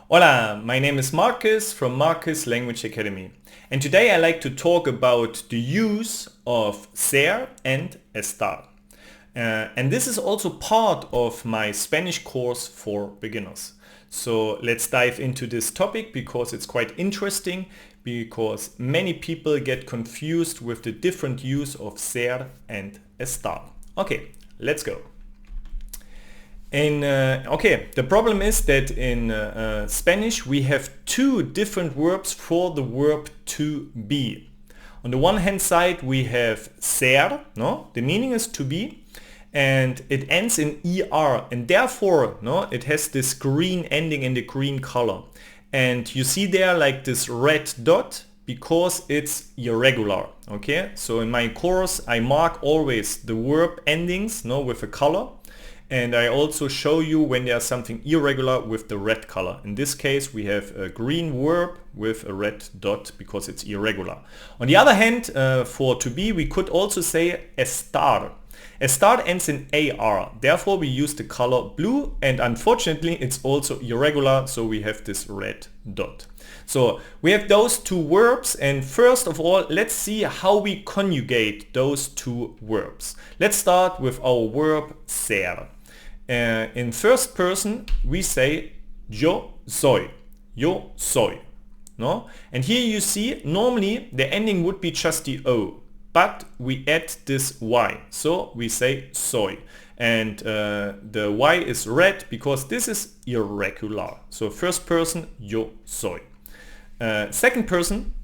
Hola, my name is Marcus from Marcus Language Academy, and today I like to talk about the use of ser and estar. And this is also part of my Spanish course for beginners. So let's dive into this topic because it's quite interesting, because many people get confused with the different use of ser and estar. Okay, let's go. The problem is that in Spanish we have two different verbs for the verb to be. On the one hand side we have ser, no? The meaning is to be, and it ends in er, and therefore it has this green ending in the green color. And you see there like this red dot because it's irregular. Okay, so in my course I mark always the verb endings with a color. And I also show you when there's something irregular with the red color. In this case we have a green verb with a red dot because it's irregular. On the other hand, for to be we could also say estar. Estar ends in AR, therefore we use the color blue, and unfortunately it's also irregular, so we have this red dot. So we have those two verbs, and first of all let's see how we conjugate those two verbs. Let's start with our verb ser. In first person we say yo soy, yo soy, no? And here you see normally the ending would be just the O, but we add this Y, so we say soy, and the Y is red because this is irregular. So first person yo soy. Second person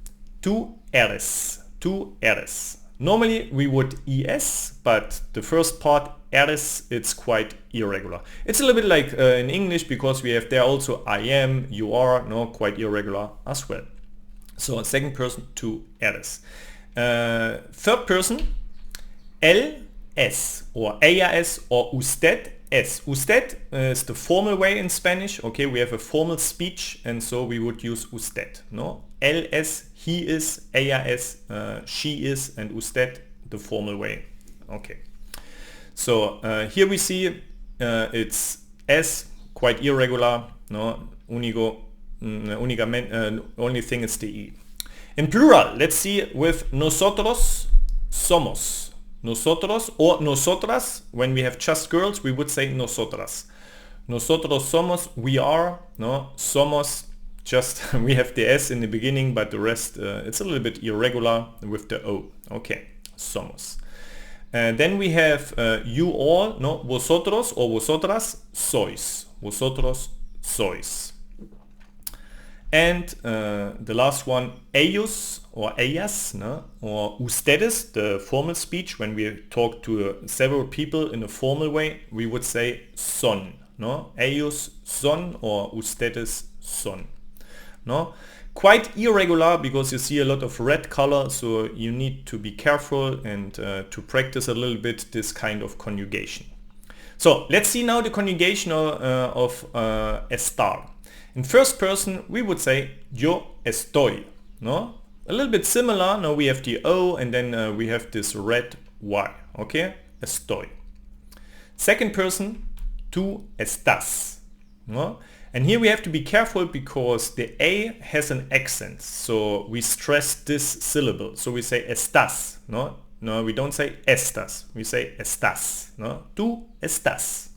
tú eres, tú eres. Normally we would es, but the first part eres, it's quite irregular. It's a little bit like in English, because we have there also I am, you are, quite irregular as well. So second person tú eres. Third person él es, or ella es, or usted es. Usted is the formal way in Spanish. Okay, we have a formal speech, and so we would use usted. No, él es, he is, ella es, she is, and usted the formal way. Okay, so here we see it's es, quite irregular. No, only thing is the e. In plural, let's see with nosotros somos. Nosotros or nosotras, when we have just girls, we would say nosotras. Nosotros somos, we are, no? Somos, just we have the S in the beginning, but the rest, it's a little bit irregular with the O. Okay, somos. Then we have you all, no? Vosotros or vosotras sois. Vosotros sois. And the last one, ellos or ellas, no? Or ustedes, the formal speech. When we talk to several people in a formal way, we would say son. No? Ellos son or ustedes son. No? Quite irregular because you see a lot of red color, so you need to be careful and to practice a little bit this kind of conjugation. So let's see now the conjugation of estar. In first person we would say yo estoy, no? A little bit similar. Now we have the O, and then we have this red Y. Okay, estoy. Second person, tú estás, no? And here we have to be careful because the A has an accent, so we stress this syllable. So we say estás, no? No, we don't say estas, we say estás, no? Tú estás.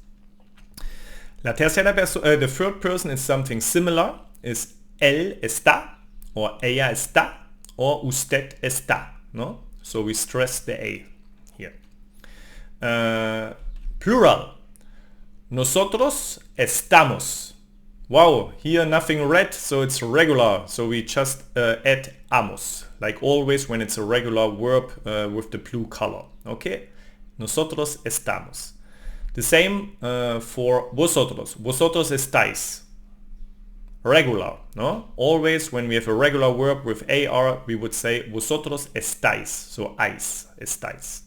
La tercera the third person is something similar, is él está, or ella está, or usted está, no? So we stress the A here. Plural, nosotros estamos. Wow, here nothing red, so it's regular, so we just add amos, like always when it's a regular verb with the blue color. Okay, nosotros estamos. The same for vosotros. Vosotros estáis. Regular, no? Always when we have a regular verb with AR, we would say vosotros estáis. So ais, estáis.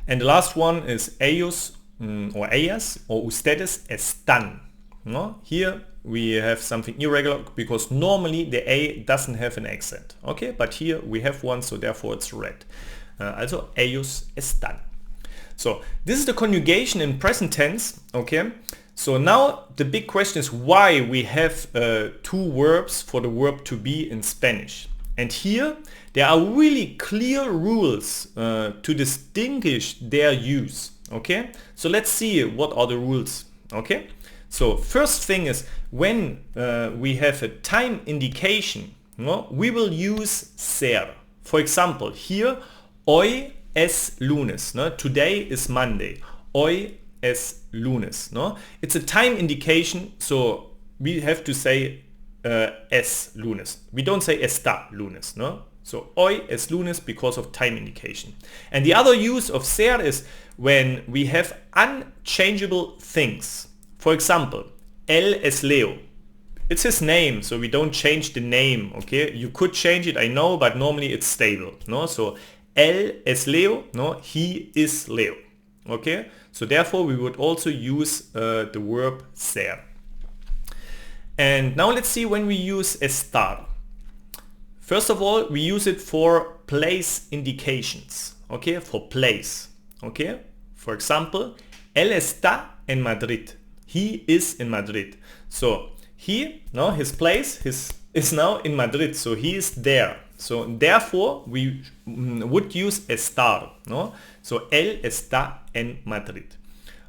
And the last one is ellos or ellas or ustedes están. No? Here we have something irregular because normally the A doesn't have an accent. Okay, but here we have one, so therefore it's red. Also ellos están. So this is the conjugation in present tense. Okay, So now the big question is why we have two verbs for the verb to be in Spanish. And here there are really clear rules to distinguish their use. Okay, so let's see what are the rules. Okay, so first thing is when we have a time indication, no, we will use ser. For example, here hoy es lunes. No? Today is Monday. Hoy es lunes. No? It's a time indication, so we have to say es lunes. We don't say está lunes. No? So hoy es lunes because of time indication. And the other use of ser is when we have unchangeable things. For example, él es Leo. It's his name, so we don't change the name, okay? You could change it, I know, but normally it's stable, no? So, él es Leo, no? He is Leo, okay? So therefore we would also use the verb ser. And now let's see when we use estar. First of all, we use it for place indications, okay? For place, okay? For example, él está en Madrid. He is in Madrid. So, he, no, his place is now in Madrid, so he is there. So therefore we would use estar, no? So él está en Madrid.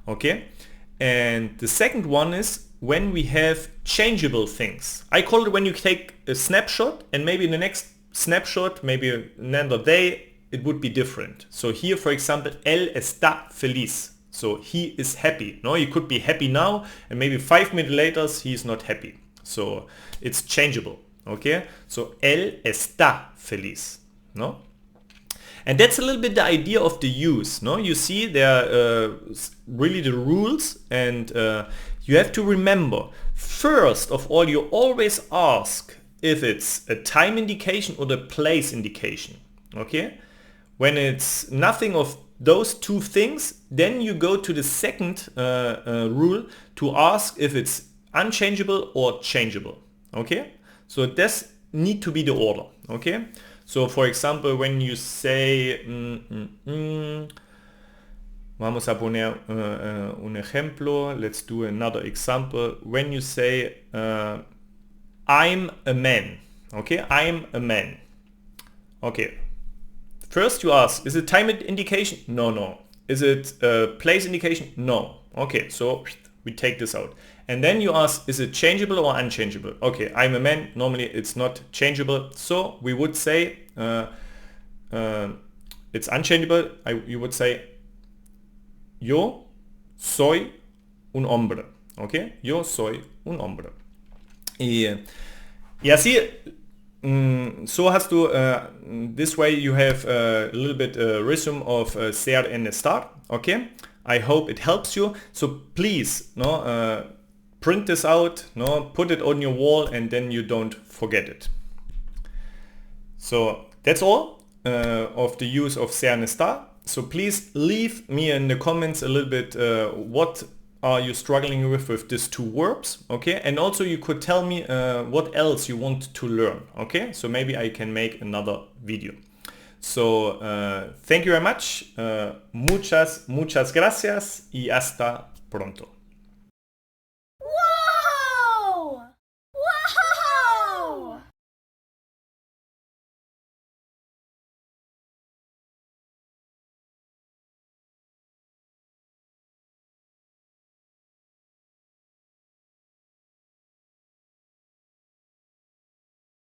Okay? And the second one is when we have changeable things. I call it when you take a snapshot and maybe in the next snapshot, maybe another day, it would be different. So here, for example, él está feliz. So he is happy. No, he could be happy now and maybe 5 minutes later he is not happy. So it's changeable. Okay? So él está feliz. No? And that's a little bit the idea of the use. No? You see there are really the rules, and you have to remember, first of all, you always ask if it's a time indication or the place indication. Okay? When it's nothing of those two things, then you go to the second rule to ask if it's unchangeable or changeable. Okay? So this need to be the order. Okay? So for example, when you say vamos a poner un ejemplo, let's do another example. When you say I'm a man. Okay? I'm a man. Okay. First you ask, is it time indication? No, no. Is it place indication? No. Okay, so we take this out. And then you ask, is it changeable or unchangeable? Okay, I'm a man. Normally it's not changeable. So we would say it's unchangeable. You would say yo soy un hombre. Okay, yo soy un hombre. Y así, so hast du, this way you have a little bit rhythm of ser and estar. Okay, I hope it helps you. So please, no, print this out, no, put it on your wall, and then you don't forget it. So that's all of the use of ser and estar. So please leave me in the comments a little bit what are you struggling with these two verbs, okay? And also you could tell me what else you want to learn, okay? So maybe I can make another video. So thank you very much, muchas gracias y hasta pronto.